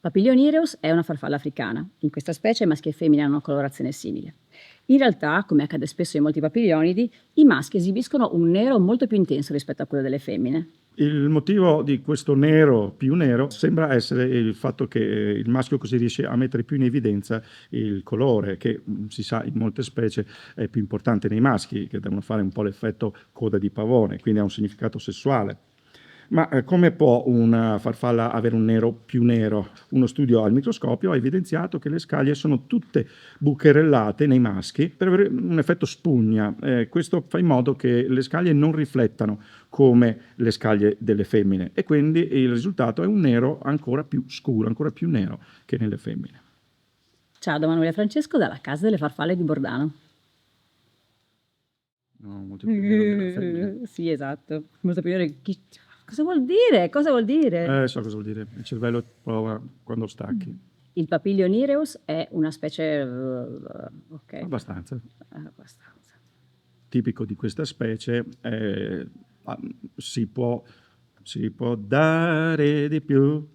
Papilionereus è una farfalla africana. In questa specie maschi e femmine hanno una colorazione simile. In realtà, come accade spesso in molti papilionidi, i maschi esibiscono un nero molto più intenso rispetto a quello delle femmine. Il motivo di questo nero più nero sembra essere il fatto che il maschio così riesce a mettere più in evidenza il colore, che si sa in molte specie è più importante nei maschi, che devono fare un po' l'effetto coda di pavone, quindi ha un significato sessuale. Ma come può una farfalla avere un nero più nero? Uno studio al microscopio ha evidenziato che le scaglie sono tutte bucherellate nei maschi per avere un effetto spugna. Questo fa in modo che le scaglie non riflettano come le scaglie delle femmine e quindi il risultato è un nero ancora più scuro, ancora più nero che nelle femmine. Ciao da Manuela Francesco dalla Casa delle Farfalle di Bordano. No, molto più nero della femmina. Sì, esatto. Molto più nero. Cosa vuol dire? Cosa vuol dire? So cosa vuol dire, il cervello prova quando stacchi. Il Papilionereus è una specie... ok. Abbastanza. Abbastanza. Tipico di questa specie si può dare di più